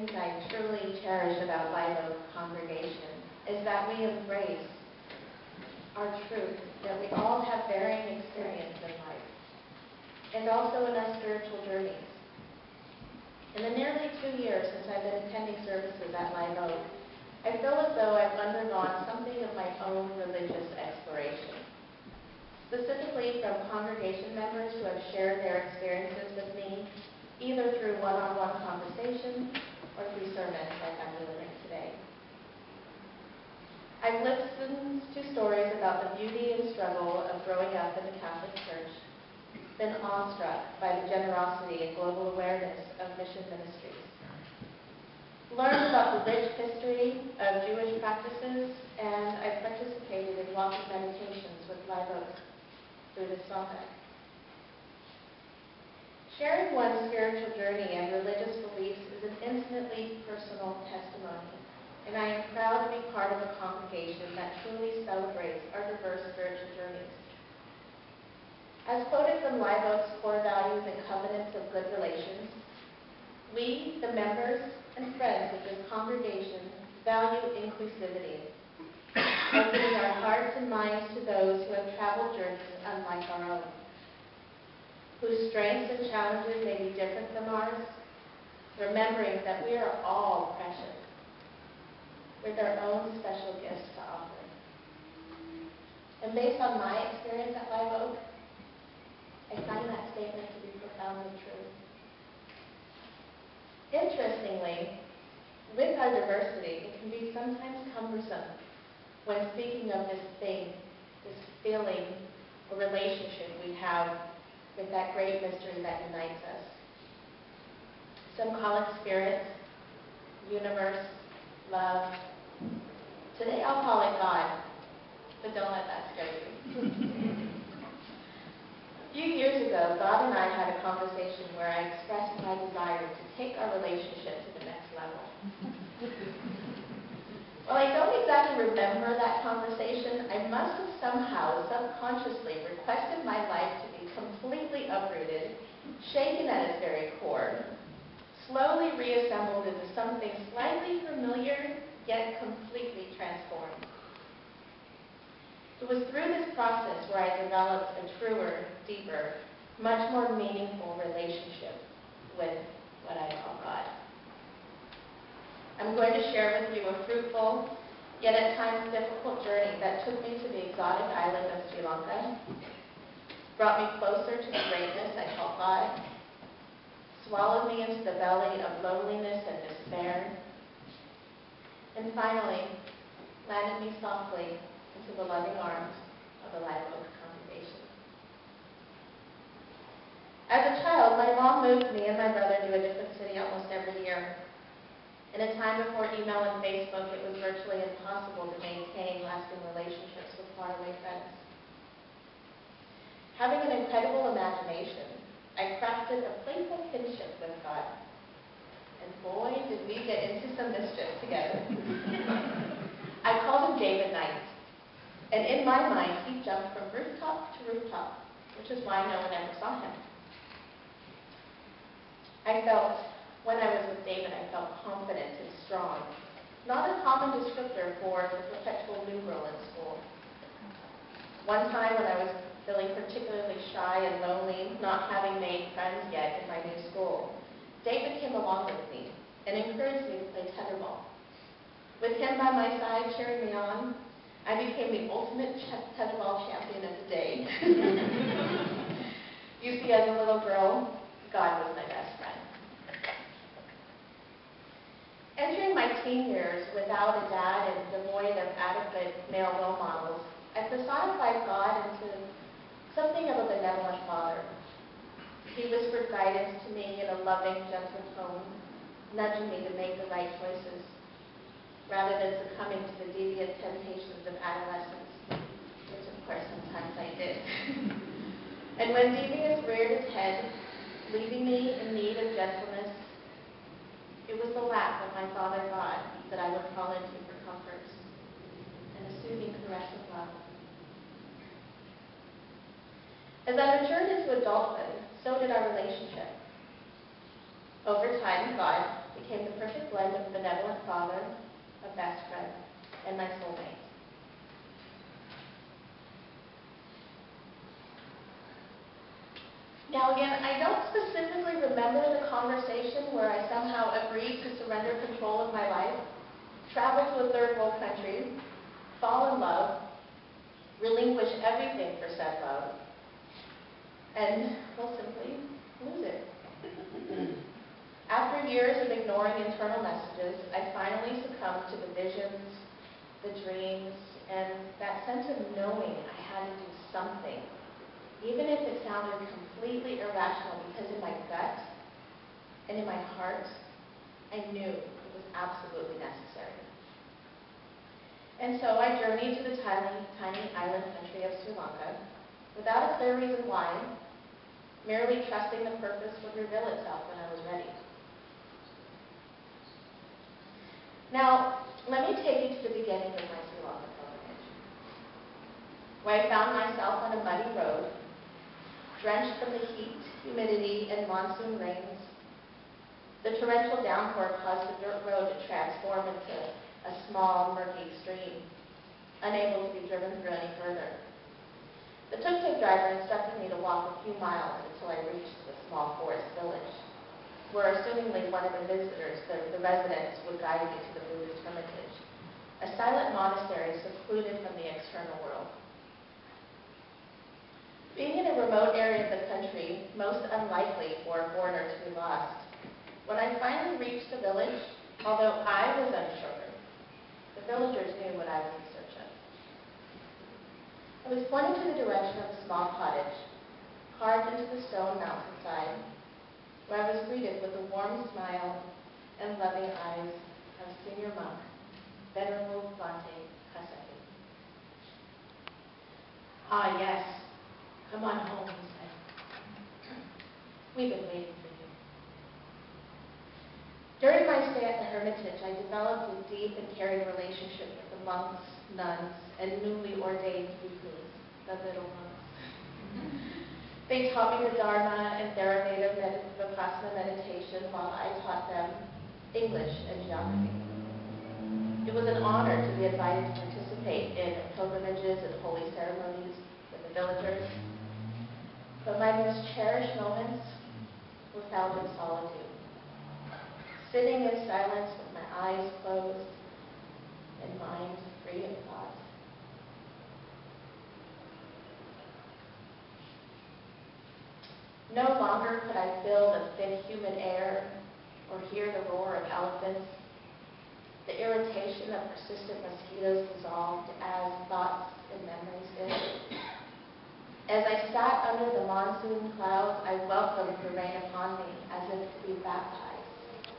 things I truly cherish about Live Oak congregation is that we embrace our truth, that we all have varying experience in life, and also in our spiritual journeys. In the nearly 2 years since I've been attending services at Live Oak, I feel as though I've undergone something of my own religious exploration, specifically from congregation members who have shared their experiences with me, either through one-on-one conversation or through sermons like I'm delivering today. I've listened to stories about the beauty and struggle of growing up in the Catholic Church, been awestruck by the generosity and global awareness of mission ministries, learned about the rich history of Jewish practices, and I've participated in walking meditations with Live Oak Buddhist Sangha. Sharing one's spiritual journey and religious beliefs is an intimately personal testimony, and I am proud to be part of a congregation that truly celebrates our diverse spiritual journeys. As quoted from Live Oak's core values and covenants of good relations, we, the members and friends of this congregation, value inclusivity, opening our hearts and minds to those who have traveled journeys unlike our own, whose strengths and challenges may be different from ours, remembering that we are all precious, with our own special gifts to offer. And based on my experience at Live Oak, I find that statement to be profoundly true. Interestingly, with our diversity, it can be sometimes cumbersome when speaking of this thing, this feeling or relationship we have with that great mystery that unites us. Some call it spirit, universe, love. Today I'll call it God, but don't let that scare you. A few years ago, God and I had a conversation where I expressed my desire to take our relationship to the next level. While I don't exactly remember that conversation, I must have somehow subconsciously requested my life to be completely uprooted, shaken at its very core, slowly reassembled into something slightly familiar, yet completely transformed. It was through this process where I developed a truer, deeper, much more meaningful relationship with what I call God. I'm going to share with you a fruitful, yet at times difficult journey that took me to the exotic island of Sri Lanka, brought me closer to the greatness I call God, swallowed me into the belly of loneliness and despair, and finally landed me softly into the loving arms of the Live Oak congregation. As a child, my mom moved me and my brother to a different city almost every year. In a time before email and Facebook, it was virtually impossible to maintain lasting relationships with faraway friends. Having an incredible imagination, I crafted a playful kinship with God. And boy, did we get into some mischief together. I called him David Knight. And in my mind, he jumped from rooftop to rooftop, which is why no one ever saw him. When I was with David, I felt confident and strong. Not a common descriptor for the perpetual new girl in school. One time when I was feeling particularly shy and lonely, not having made friends yet in my new school, David came along with me and encouraged me to play tetherball. With him by my side cheering me on, I became the ultimate tetherball champion of the day. You see, as a little girl, God was my best friend. Entering my teen years without a dad and devoid of adequate male role models, I personified God into something of a benevolent father. He whispered guidance to me in a loving, gentle tone, nudging me to make the right choices, rather than succumbing to the deviant temptations of adolescence, which of course sometimes I did. And when deviance reared its head, leaving me in need of gentleness, it was the lap of my Father God that I would fall into for comfort and a soothing caress of love. As I matured into adulthood, so did our relationship. Over time, God became the perfect blend of benevolent father, a best friend, and my soulmate. Now again, I don't specifically remember the conversation where I somehow agreed to surrender control of my life, travel to a third world country, fall in love, relinquish everything for said love, and, well, simply lose it. After years of ignoring internal messages, I finally succumbed to the visions, the dreams, and that sense of knowing I had to do something, even if it sounded completely irrational, because in my gut and in my heart, I knew it was absolutely necessary. And so I journeyed to the tiny island country of Sri Lanka without a clear reason why, merely trusting the purpose would reveal itself when I was ready. Now, let me take you to the beginning of my Sri Lanka pilgrimage, where I found myself on a muddy road, drenched from the heat, humidity, and monsoon rains. The torrential downpour caused the dirt road to transform into a small, murky stream, unable to be driven through any further. The tuk-tuk driver instructed me to walk a few miles until I reached the small forest village, where assumingly one of the visitors, the residents, would guide me to the Buddhist hermitage, a silent monastery secluded from the external world. Being in a remote area of the country, most unlikely for a foreigner to be lost, when I finally reached the village, although I was unsure, the villagers knew what I was in search of. I was pointed to the direction of a small cottage, carved into the stone mountainside, where I was greeted with the warm smile and loving eyes of senior monk, Venerable Bhante Kaseki. "Ah, yes. Come on home," he said. "We've been waiting for you." During my stay at the hermitage, I developed a deep and caring relationship with the monks, nuns, and newly ordained bhikkhus, the little monks. They taught me the Dharma and Theravada Vipassana meditation while I taught them English and geography. It was an honor to be invited to participate in pilgrimages and holy ceremonies with the villagers, but my most cherished moments were found in solitude, sitting in silence with my eyes closed and mind free of thought. No longer could I feel the thick, humid air or hear the roar of elephants. The irritation of persistent mosquitoes dissolved as thoughts and memories did. As I sat under the monsoon clouds, I welcomed the rain upon me as if to be baptized,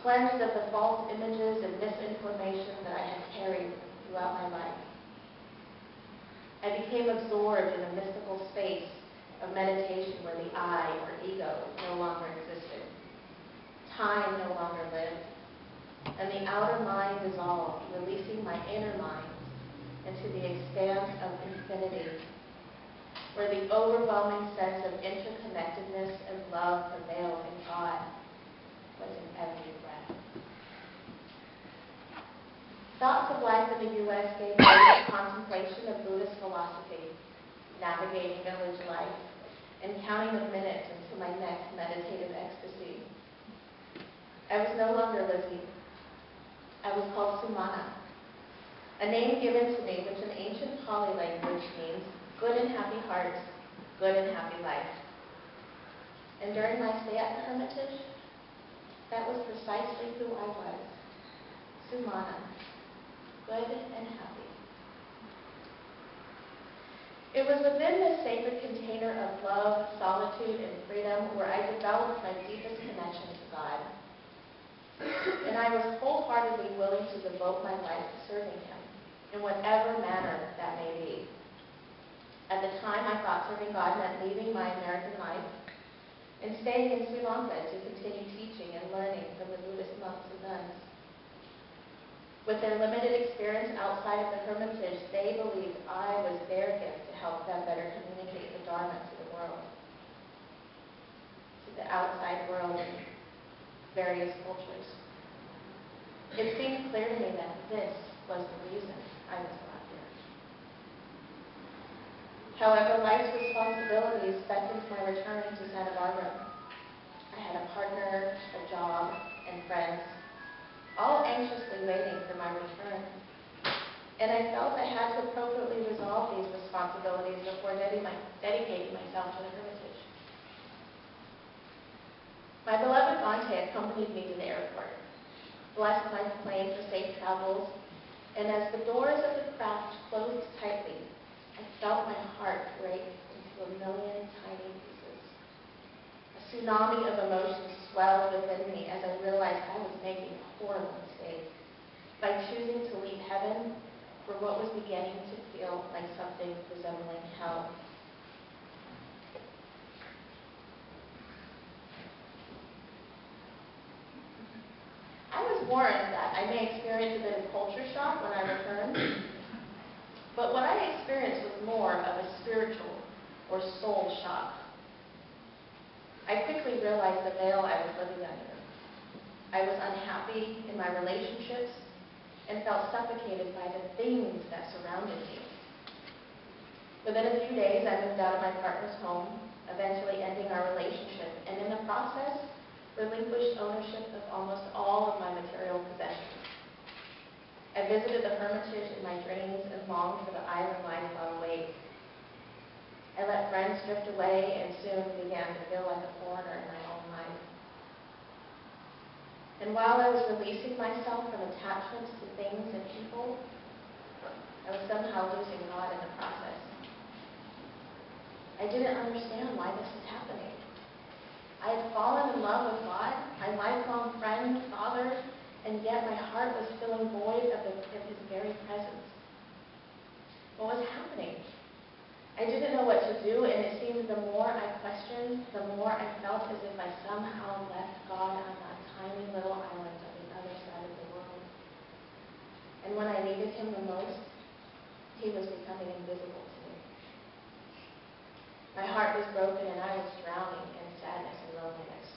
cleansed of the false images and misinformation that I had carried throughout my life. I became absorbed in a mystical space of meditation where the I, or ego, no longer existed. Time no longer lived, and the outer mind dissolved, releasing my inner mind into the expanse of infinity, where the overwhelming sense of interconnectedness and love prevailed, and God was in every breath. Thoughts of life in the U.S. gave way to contemplation of Buddhist philosophy, navigating village life, and counting the minutes until my next meditative ecstasy. I was no longer Lizzie. I was called Sumana, a name given to me which in ancient Pali language means good and happy heart, good and happy life. And during my stay at the hermitage, that was precisely who I was, Sumana, good and happy. It was within this sacred container of love, solitude, and freedom where I developed my deepest connection to God. And I was wholeheartedly willing to devote my life to serving Him, in whatever manner that may be. At the time, I thought serving God meant leaving my American life and staying in Sri Lanka to continue teaching and learning from the Buddhist monks and nuns. With their limited experience outside of the hermitage, they believed I was their gift to help them better communicate the Dharma to the world, to the outside world in various cultures. it seemed clear to me that this was the reason I was brought here. However, life's responsibilities beckoned my return to Santa Barbara. I had a partner, a job, and friends, all anxiously waiting for my return. And I felt I had to appropriately resolve these responsibilities before dedicating myself to the hermitage. My beloved Bante accompanied me to the airport, blessed my plane for safe travels, and as the doors of the craft closed tightly, I felt my heart break into a million tiny pieces. A tsunami of emotions swelled within me as I realized I was making a horrible mistake by choosing to leave heaven for what was beginning to feel like something resembling hell. I was warned that I may experience a bit of culture shock when I returned, but what I experienced was more of a spiritual or soul shock. I quickly realized the veil I was living under. I was unhappy in my relationships and felt suffocated by the things that surrounded me. Within a few days, I moved out of my partner's home, eventually ending our relationship, and in the process, relinquished ownership of almost all of my material possessions. I visited the hermitage in my dreams and longed for the island life while awake. I let friends drift away and soon began to feel like a foreigner in my own life. And while I was releasing myself from attachments to things and people, I was somehow losing God in the process. I didn't understand why this was happening. I had fallen in love with God, my lifelong friend, Father, and yet my heart was feeling void of His very presence. What was happening? I didn't know what to do, and it seemed the more I questioned, the more I felt as if I somehow left God on that tiny little island on the other side of the world. And when I needed Him the most, He was becoming invisible to me. My heart was broken, and I was drowning in sadness and loneliness.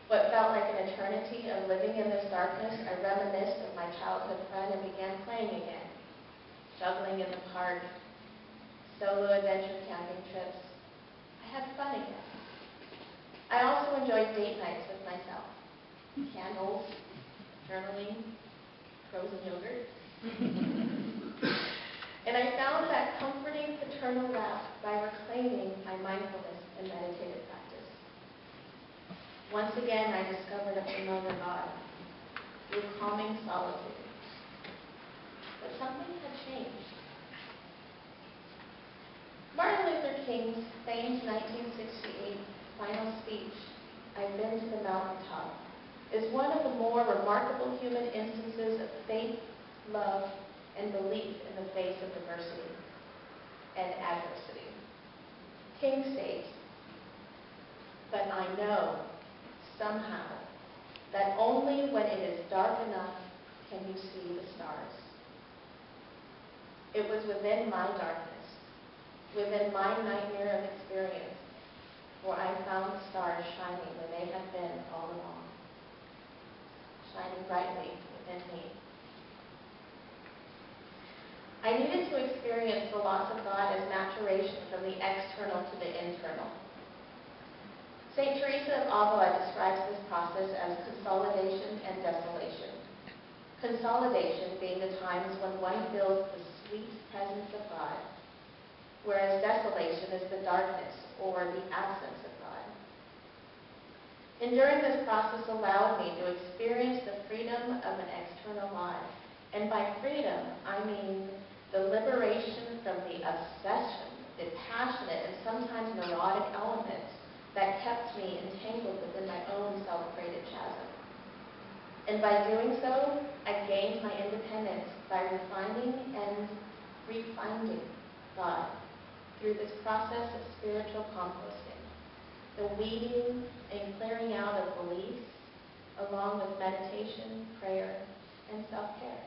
What felt like an eternity of living in this darkness, I reminisced of my childhood friend and began playing again, juggling in the park, solo adventure camping trips. I had fun again. I also enjoyed date nights with myself, candles, journaling, frozen yogurt. And I found that comforting paternal wrap by reclaiming my mindfulness and meditative practice. Once again, I discovered a familiar God through calming solitude. But something had changed. Martin Luther King's famed 1968 final speech, "I've been to the mountaintop," is one of the more remarkable human instances of faith, love, and belief in the face of diversity and adversity. King states, "But I know, somehow, that only when it is dark enough can you see the stars." It was within my darkness, within my nightmare of experience, where I found the stars shining where they had been all along, shining brightly within me. I needed to experience the loss of God as maturation from the external to the internal. St. Teresa of Avila describes this process as consolidation and desolation. Consolidation being the times when one feels the sweet presence of God, whereas desolation is the darkness or the absence of God. Enduring this process allowed me to experience the freedom of an external life. And by freedom, I mean the liberation from the obsession, the passionate and sometimes neurotic elements that kept me entangled within my own self-created chasm. And by doing so, I gained my independence by refining and refinding God through this process of spiritual composting, the weeding and clearing out of beliefs, along with meditation, prayer, and self-care.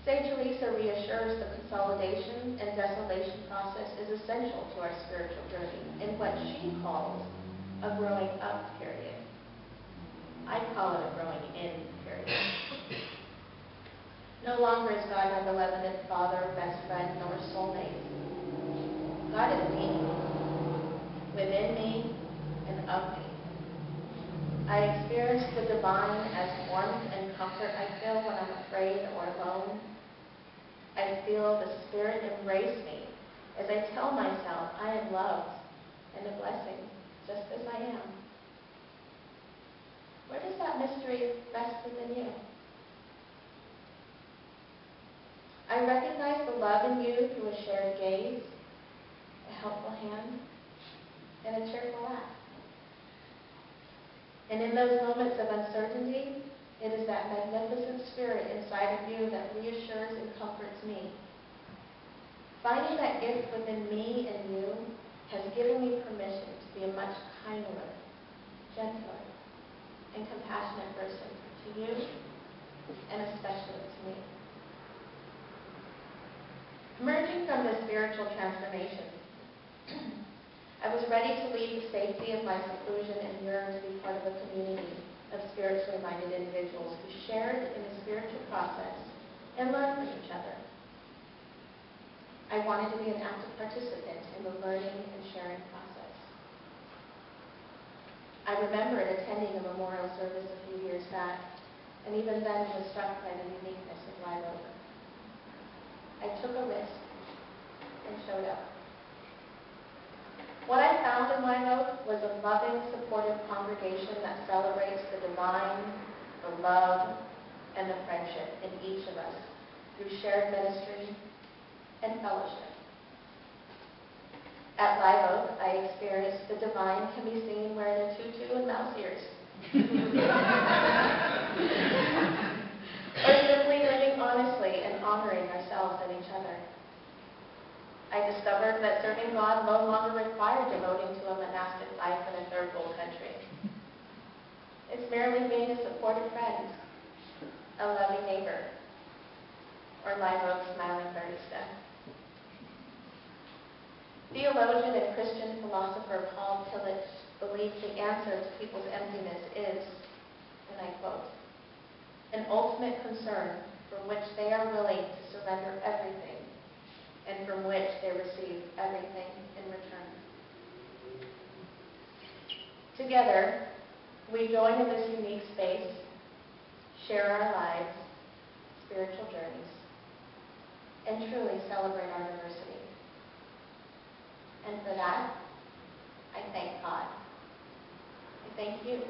St. Teresa reassures the consolidation and desolation process is essential to our spiritual journey in what she calls a growing up period. I call call it a growing in period. No longer is God my beloved Father, best friend, nor soulmate. God is me, within me, and of me. I experience the divine as warmth and comfort I feel when I'm afraid or alone. I feel the Spirit embrace me as I tell myself I am loved and a blessing, just as I am. Where does that mystery rest within you? I recognize the love in you through a shared gaze, a helpful hand, and a cheerful laugh. And in those moments of uncertainty, it is that magnificent spirit inside of you that reassures and comforts me. Finding that gift within me and you has given me permission to be a much kinder, gentler, and compassionate person to you, and especially to me. Emerging from this spiritual transformation, I was ready to leave the safety of my seclusion and yearn to be part of a community of spiritually minded individuals who shared in the spiritual process and learned from each other. I wanted to be an active participant in the learning and sharing process. I remembered attending a memorial service a few years back, and even then was struck by the uniqueness of Live Oak. I took a risk and showed up. What I found in Live Oak was a loving, supportive congregation that celebrates the divine, the love, and the friendship in each of us through shared ministry and fellowship. At Live Oak, I experienced the divine can be seen wearing a tutu and mouse ears. Or simply living honestly and honoring ourselves and each other. I discovered that serving God no longer required devoting to a monastic life in a third world country. It's merely being a supportive friend, a loving neighbor, or Live Oak's smiling barista. Theologian and Christian philosopher Paul Tillich believes the answer to people's emptiness is, and I quote, an ultimate concern from which they are willing to surrender everything and from which they receive everything in return. Together, we join in this unique space, share our lives, spiritual journeys, and truly celebrate our diversity. And for that, I thank God. I thank you.